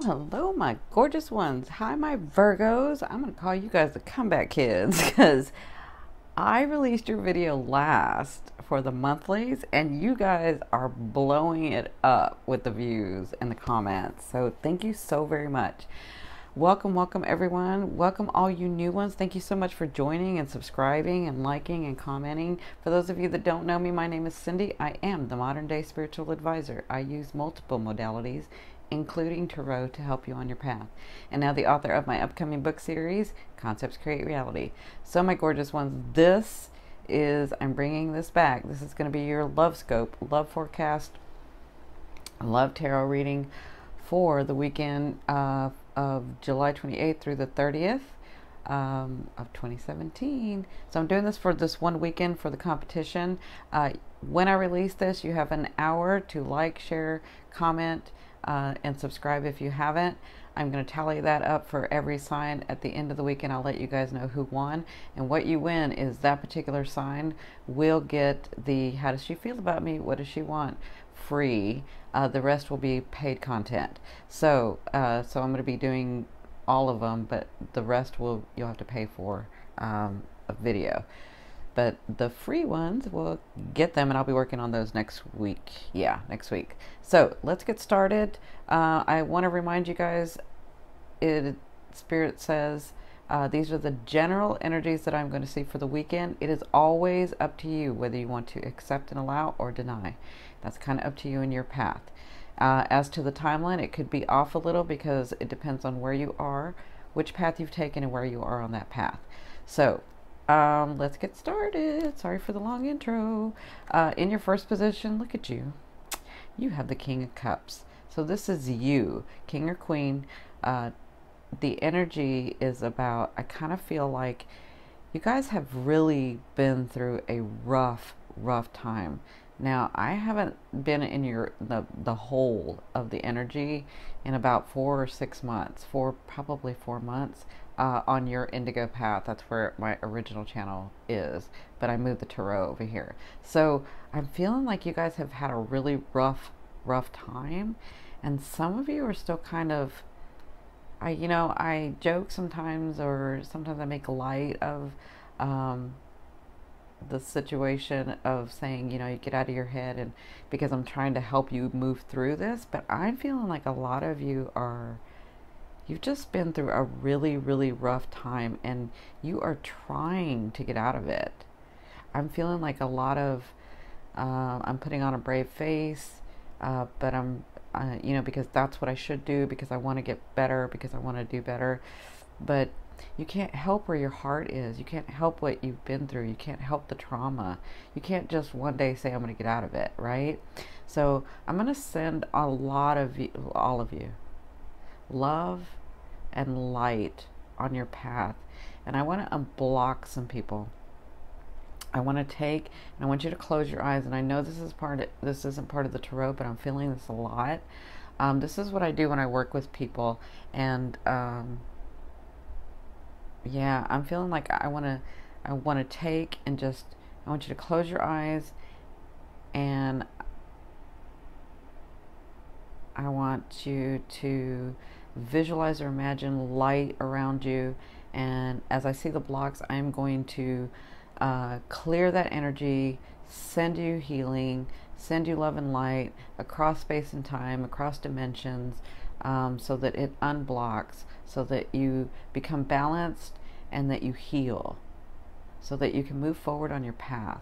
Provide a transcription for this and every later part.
Hello, my gorgeous ones. Hi, my Virgos. I'm going to call you guys the comeback kids because I released your video last for the monthlies and you guys are blowing it up with the views and the comments. So thank you so very much. Welcome everyone. Welcome all you new ones. Thank you so much for joining and subscribing and liking and commenting. For those of you that don't know me, my name is Cindy. I am the modern day spiritual advisor. I use multiple modalities, including tarot, to help you on your path. And now the author of my upcoming book series, Concepts Create Reality. So my gorgeous ones, I'm bringing this back. This is going to be your love scope, love forecast, love tarot reading for the weekend of July 28th through the 30th of 2017. So I'm doing this for this one weekend for the competition. When I release this, you have an hour to like, share, comment, and subscribe if you haven't. I'm going to tally that up for every sign at the end of the weekend. I'll let you guys know who won, and what you win is that particular sign will get the how does she feel about me, what does she want, free. The rest will be paid content. So I'm going to be doing all of them, but the rest you'll have to pay for a video. But the free ones will get them, and I'll be working on those next week. Yeah, next week. So let's get started. I want to remind you guys, Spirit says, these are the general energies that I'm going to see for the weekend. It is always up to you whether you want to accept and allow or deny. That's kind of up to you and your path. As to the timeline, it could be off a little because it depends on where you are, which path you've taken, and where you are on that path. So let's get started. Sorry for the long intro. In your first position, look at you. You have the King of Cups. So this is you, King or Queen. The energy is about, I kind of feel like you guys have really been through a rough time. Now, I haven't been in the whole of the energy in about 4 or 6 months, probably 4 months. On your indigo path. That's where my original channel is, but I moved the tarot over here. So I'm feeling like you guys have had a really rough time, and some of you are still kind of, I joke sometimes, or sometimes I make light of the situation of saying, you get out of your head, and because I'm trying to help you move through this. But I'm feeling like a lot of you you've just been through a really rough time, and you are trying to get out of it. I'm feeling like a lot of, I'm putting on a brave face, but I'm, because that's what I should do, because I want to get better, because I want to do better. But you can't help where your heart is. You can't help what you've been through. You can't help the trauma. You can't just one day say, I'm going to get out of it, right? So I'm going to send a lot of you, all of you, love and light on your path. And I want to unblock some people. I want to take, and I want you to close your eyes. And I know this isn't part of the tarot, but I'm feeling this a lot. This is what I do when I work with people. And yeah, I'm feeling like I want to take and just, I want you to close your eyes, and I want you to visualize or imagine light around you. And as I see the blocks, I'm going to clear that energy, send you healing, send you love and light across space and time, across dimensions, so that it unblocks, so that you become balanced and that you heal, so that you can move forward on your path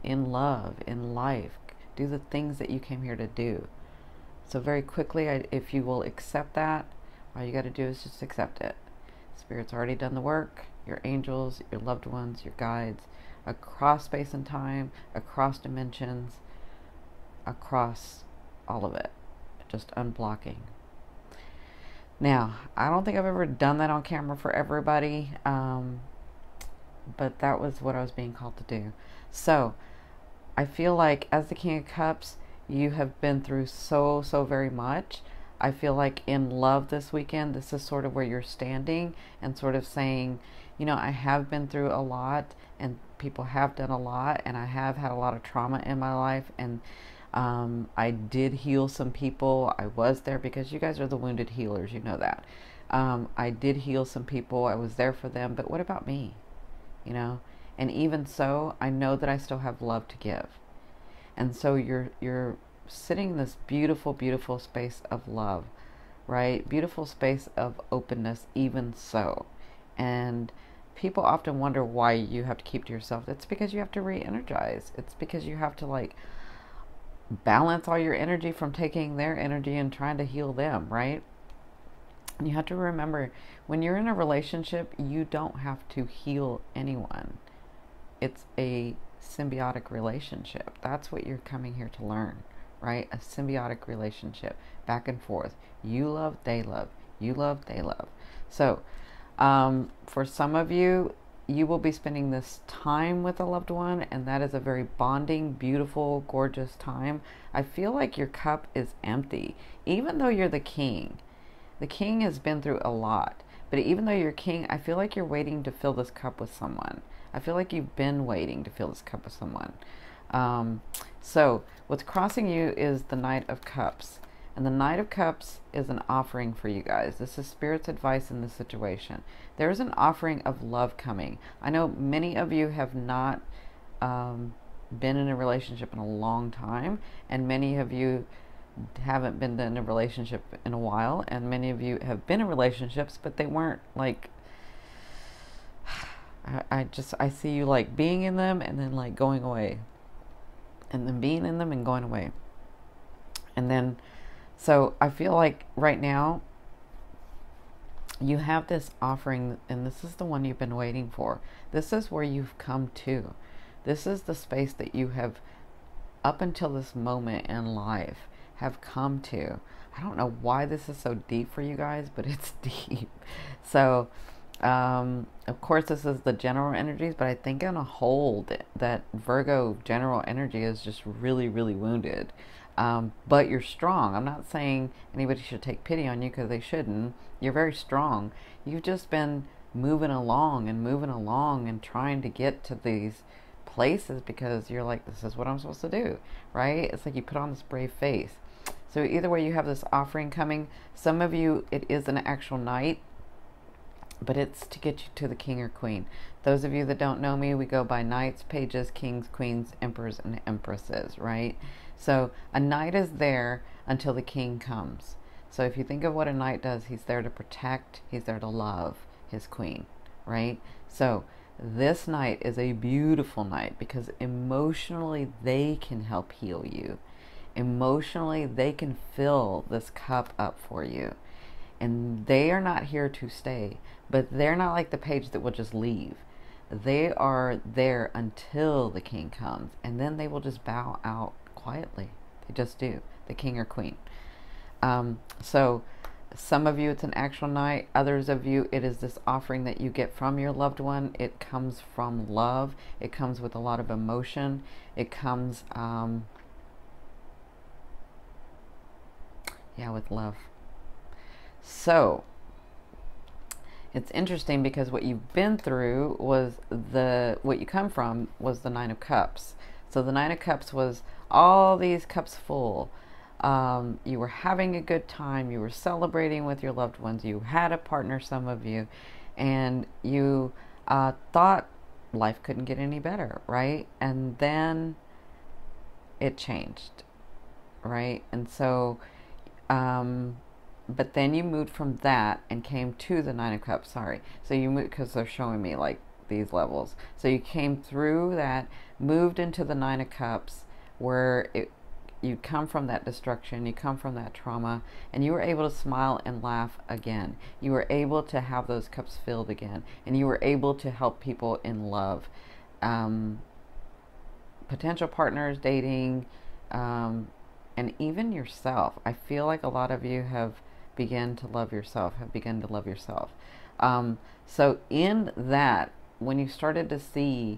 in love, in life, do the things that you came here to do. So very quickly, if you will accept that, all you got to do is just accept it. Spirit's already done the work. Your angels, your loved ones, your guides, across space and time, across dimensions, across all of it. Just unblocking. Now, I don't think I've ever done that on camera for everybody, but that was what I was being called to do. So I feel like as the King of Cups, you have been through so very much. I feel like in love this weekend, this is sort of where you're standing and sort of saying, I have been through a lot, and people have done a lot, and I have had a lot of trauma in my life, and I did heal some people. I was there because you guys are the wounded healers. You know that. I did heal some people. I was there for them. But what about me? You know? And even so, I know that I still have love to give. And so you're sitting in this beautiful, beautiful space of love, right? Beautiful space of openness, even so. And people often wonder why you have to keep to yourself. It's because you have to re-energize. It's because you have to like balance all your energy from taking their energy and trying to heal them, right? And you have to remember, when you're in a relationship, you don't have to heal anyone. It's a symbiotic relationship. That's what you're coming here to learn, right? A symbiotic relationship, back and forth. You love, they love. You love, they love. So, for some of you, you will be spending this time with a loved one, and that is a very bonding, beautiful, gorgeous time. I feel like your cup is empty, even though you're the king. The king has been through a lot, but even though you're king, I feel like you're waiting to fill this cup with someone. I feel like you've been waiting to fill this cup with someone. So what's crossing you is the Knight of Cups. And the Knight of Cups is an offering for you guys. This is Spirit's advice in this situation. There is an offering of love coming. I know many of you have not been in a relationship in a long time, and many of you haven't been in a relationship in a while, and many of you have been in relationships, but they weren't like, I see you like being in them and then like going away, and then being in them and going away. And then, so I feel like right now you have this offering, and this is the one you've been waiting for. This is where you've come to. This is the space that you have, up until this moment in life, have come to. I don't know why this is so deep for you guys, but it's deep. So, of course, this is the general energies, but I think on a whole that Virgo general energy is just really, really wounded. But you're strong. I'm not saying anybody should take pity on you, because they shouldn't. You're very strong. You've just been moving along and trying to get to these places because you're like, this is what I'm supposed to do, right? It's like you put on this brave face. So either way, you have this offering coming. Some of you, it is an actual knight, but it's to get you to the king or queen. Those of you that don't know me, we go by knights, pages, kings, queens, emperors, and empresses, right? So a knight is there until the king comes. So if you think of what a knight does, he's there to protect, he's there to love his queen, right? So this knight is a beautiful knight because emotionally they can help heal you. Emotionally, they can fill this cup up for you. And they are not here to stay, but they're not like the page that will just leave. They are there until the king comes, and then they will just bow out quietly. They just do, the king or queen. So some of you, it's an actual knight. Others of you, it is this offering that you get from your loved one. It comes from love. It comes with a lot of emotion. It comes, with love. So it's interesting because what you've been through was what you come from was the Nine of Cups. So the Nine of Cups was all these cups full. You were having a good time. You were celebrating with your loved ones. You had a partner, some of you, and you thought life couldn't get any better, right? And then it changed, right? And so, but then you moved from that and came to the Nine of Cups. Sorry. So you moved, because they're showing me like these levels. So you came through that, moved into the Nine of Cups, where you come from that destruction, you come from that trauma, and you were able to smile and laugh again. You were able to have those cups filled again, and you were able to help people in love. Potential partners, dating, and even yourself. I feel like a lot of you have begun to love yourself, So in that, when you started to see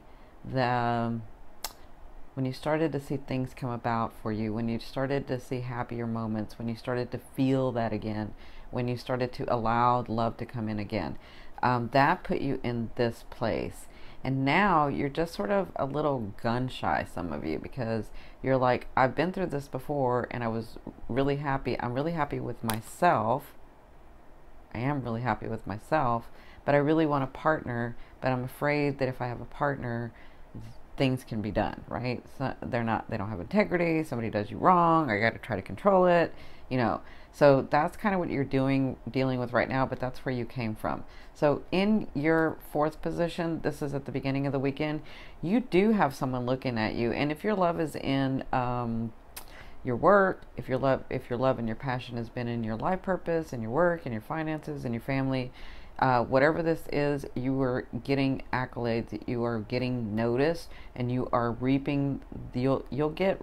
things come about for you, when you started to see happier moments, when you started to feel that again, when you started to allow love to come in again, that put you in this place. And now you're just sort of a little gun shy, some of you, because you're like, I've been through this before and I was really happy. I'm really happy with myself. I am really happy with myself, but I really want a partner, but I'm afraid that if I have a partner, things can be done, right? So they don't have integrity, somebody does you wrong, or you got to try to control it, you know. So that's kind of what you're dealing with right now, but that's where you came from. So in your fourth position, this is at the beginning of the weekend, you do have someone looking at you. And if your love is in your work, if your love and your passion has been in your life purpose and your work and your finances and your family, whatever this is, you are getting accolades, you are getting noticed, and you are reaping you'll get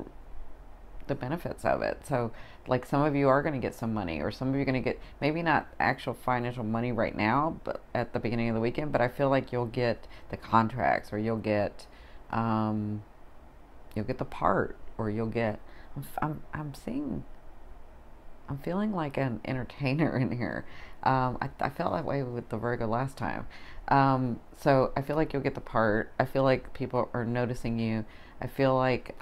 the benefits of it. So like some of you are going to get some money, or some of you are going to get maybe not actual financial money right now, but at the beginning of the weekend, but I feel like you'll get the contracts, or you'll get the part, or you'll get I'm feeling like an entertainer in here. I felt that way with the Virgo last time. So I feel like you'll get the part. I feel like people are noticing you. I feel like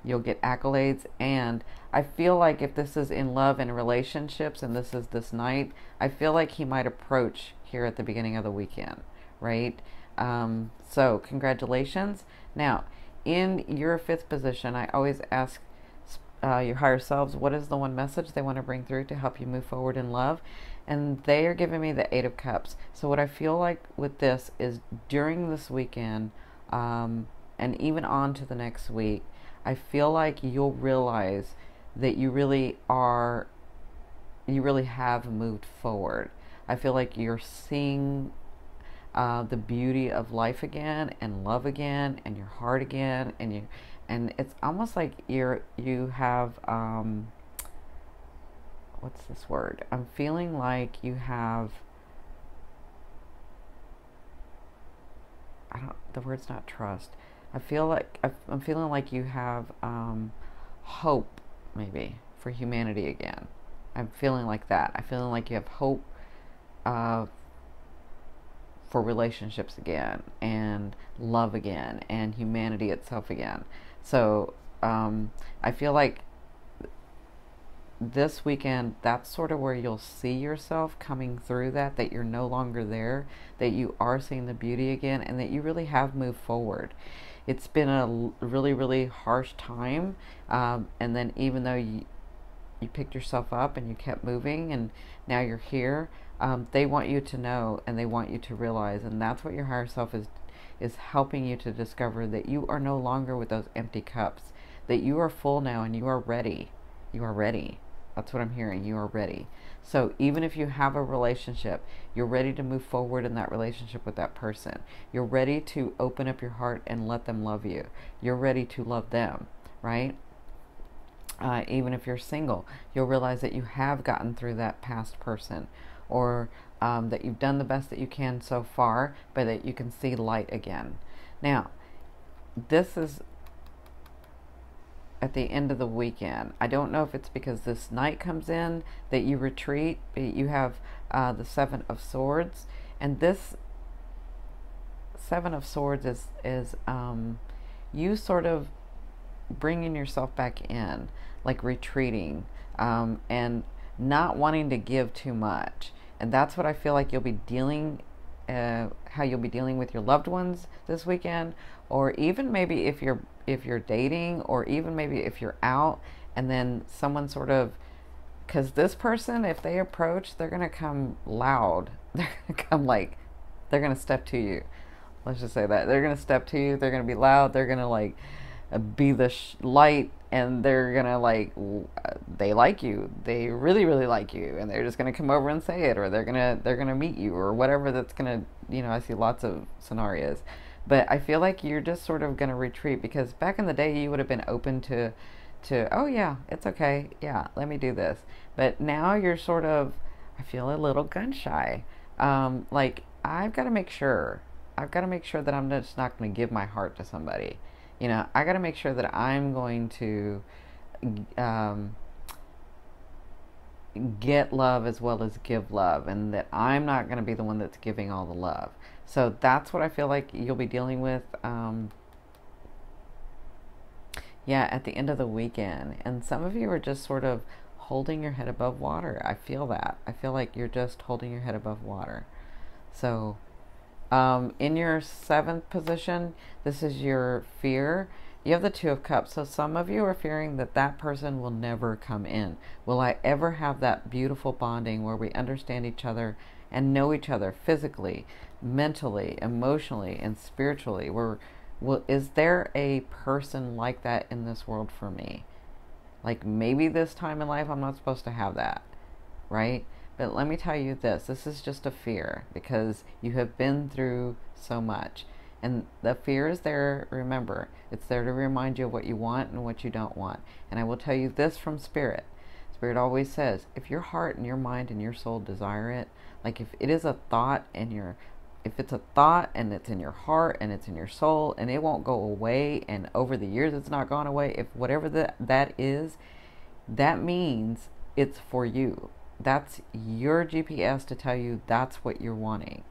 you'll get accolades. And I feel like if this is in love and relationships, and this is this night, I feel like he might approach here at the beginning of the weekend, right? So congratulations. Now, in your fifth position, I always ask your higher selves, what is the one message they want to bring through to help you move forward in love? And they are giving me the Eight of Cups. So what I feel like with this is during this weekend, and even on to the next week, I feel like you'll realize that you really have moved forward. I feel like you're seeing the beauty of life again, and love again, and your heart again, and it's almost like you have what's this word? I'm feeling like you have, the word's not trust. I feel like I'm feeling like you have hope, maybe, for humanity again. I'm feeling like that. I'm feeling like you have hope for relationships again, and love again, and humanity itself again. So I feel like this weekend, that's sort of where you'll see yourself coming through that you're no longer there, that you are seeing the beauty again, and that you really have moved forward. It's been a really, really harsh time, and then even though you picked yourself up and you kept moving, and now you're here, they want you to know, and they want you to realize, and that's what your higher self is helping you to discover, that you are no longer with those empty cups, that you are full now, and you are ready. You are ready. That's what I'm hearing. You are ready. So even if you have a relationship, you're ready to move forward in that relationship with that person. You're ready to open up your heart and let them love you. You're ready to love them, right? Even if you're single, you'll realize that you have gotten through that past person, or that you've done the best that you can so far, but that you can see light again. Now, this is at the end of the weekend. I don't know if it's because this night comes in that you retreat, but you have the Seven of Swords, and this Seven of Swords is you sort of bringing yourself back in, like retreating, and not wanting to give too much. And that's what I feel like you'll be dealing, how you'll be dealing with your loved ones this weekend, or even maybe if you're dating, or even maybe if you're out, and then someone sort of, because this person, if they approach, they're gonna come loud. They're gonna come like, they're gonna step to you. Let's just say that they're gonna step to you. They're gonna be loud. They're gonna like be the light, and they're gonna like, they like you, they really, really like you, and they're just gonna come over and say it, or they're gonna meet you, or whatever that's gonna, I see lots of scenarios, but I feel like you're just sort of gonna retreat, because back in the day you would have been open to oh yeah, it's okay, yeah, let me do this, but now you're sort of, I feel a little gun shy, like I've got to make sure that I'm just not going to give my heart to somebody. I got to make sure that I'm going to get love as well as give love, and that I'm not going to be the one that's giving all the love. So that's what I feel like you'll be dealing with. Yeah, at the end of the weekend. And some of you are just sort of holding your head above water. I feel that. I feel like you're just holding your head above water. So, in your seventh position, this is your fear. You have the Two of Cups. So some of you are fearing that that person will never come in. Will I ever have that beautiful bonding where we understand each other and know each other physically, mentally, emotionally, and spiritually? Is there a person like that in this world for me? Like maybe this time in life I'm not supposed to have that, right? But let me tell you this is just a fear because you have been through so much. And the fear is there, remember, it's there to remind you of what you want and what you don't want. And I will tell you this from Spirit. Spirit always says, if your heart and your mind and your soul desire it, like if it is a thought and if it's a thought and it's in your heart and it's in your soul and it won't go away, and over the years it's not gone away, if whatever that is, that means it's for you. That's your GPS to tell you that's what you're wanting.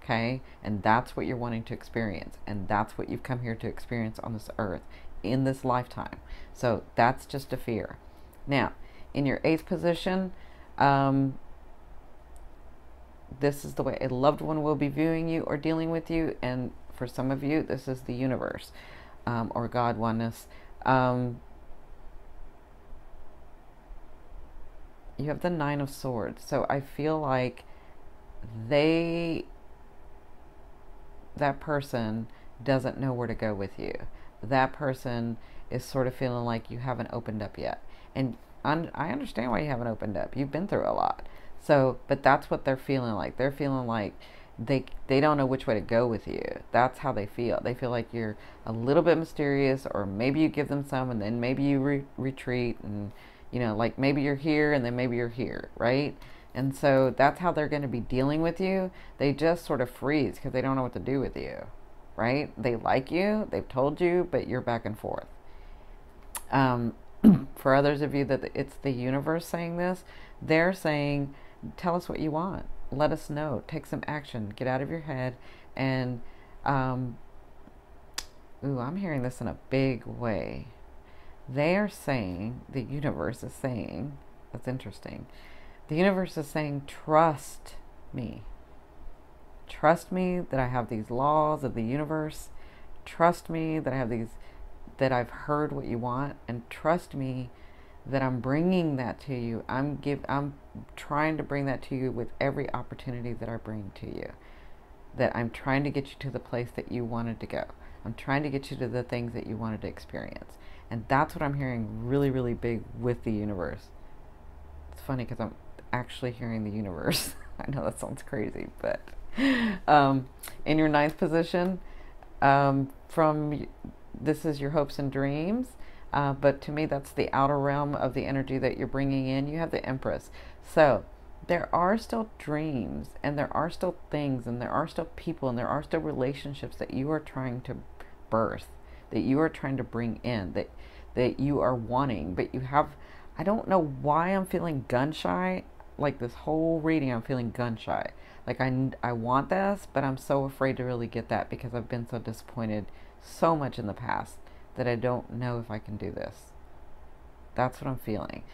Okay? And that's what you're wanting to experience. And that's what you've come here to experience on this earth in this lifetime. So that's just a fear. Now, in your eighth position, this is the way a loved one will be viewing you or dealing with you. And for some of you, this is the universe, or God, oneness. You have the Nine of Swords. So I feel like that person doesn't know where to go with you. That person is sort of feeling like you haven't opened up yet. And I understand why you haven't opened up. You've been through a lot. So, but that's what they're feeling like. They're feeling like they don't know which way to go with you. That's how they feel. They feel like you're a little bit mysterious, or maybe you give them some and then maybe you retreat, and you know, like maybe you're here and then maybe you're here, right? And so that's how they're going to be dealing with you. They just sort of freeze because they don't know what to do with you, right? They like you, they've told you, but you're back and forth. For others of you that it's the universe saying this, they're saying, tell us what you want. Let us know. Take some action. Get out of your head. And, I'm hearing this in a big way. They are saying, the universe is saying, that's interesting. The universe is saying, trust me. Trust me that I have these laws of the universe. Trust me that I have these, that I've heard what you want. And trust me that I'm bringing that to you. I'm trying to bring that to you with every opportunity that I bring to you. That I'm trying to get you to the place that you wanted to go. I'm trying to get you to the things that you wanted to experience. And that's what I'm hearing really, really big with the universe. It's funny because I'm actually hearing the universe. I know that sounds crazy, but in your ninth position, this is your hopes and dreams. But to me, that's the outer realm of the energy that you're bringing in. You have the Empress. So there are still dreams, and there are still things, and there are still people, and there are still relationships that you are trying to birth, that you are trying to bring in, that you are wanting. But you have, I don't know why I'm feeling gun shy. Like this whole reading, I'm feeling gun shy. Like I want this, but I'm so afraid to really get that because I've been so disappointed so much in the past that I don't know if I can do this. That's what I'm feeling.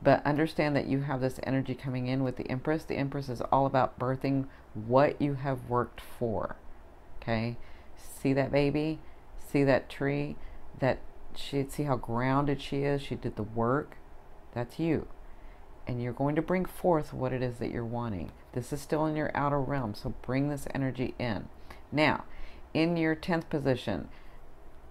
But understand that you have this energy coming in with the Empress. The Empress is all about birthing what you have worked for. Okay? See that baby? See that tree? See how grounded she is? She did the work. That's you. And you're going to bring forth what it is that you're wanting. This is still in your outer realm, so bring this energy in. Now, in your 10th position,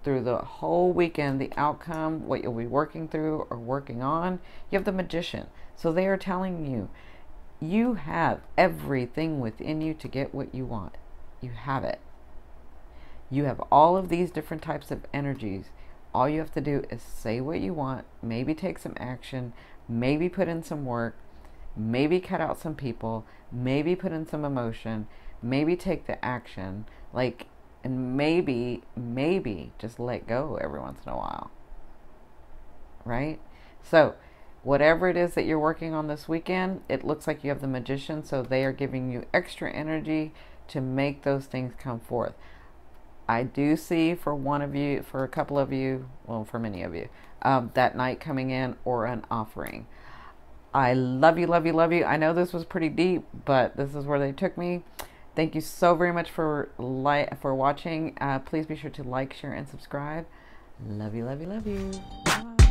through the whole weekend, the outcome, what you'll be working through or working on, you have the Magician. So they are telling you, you have everything within you to get what you want. You have it. You have all of these different types of energies. All you have to do is say what you want, maybe take some action, maybe put in some work, maybe cut out some people, maybe put in some emotion, maybe take the action, and maybe just let go every once in a while. Right? So, whatever it is that you're working on this weekend, it looks like you have the Magician, so they are giving you extra energy to make those things come forth. I do see for one of you, for a couple of you, well, for many of you, that night coming in or an offering. I love you, love you, love you. I know this was pretty deep, but this is where they took me. Thank you so very much for watching. Please be sure to like, share, and subscribe. Love you, love you, love you. Bye.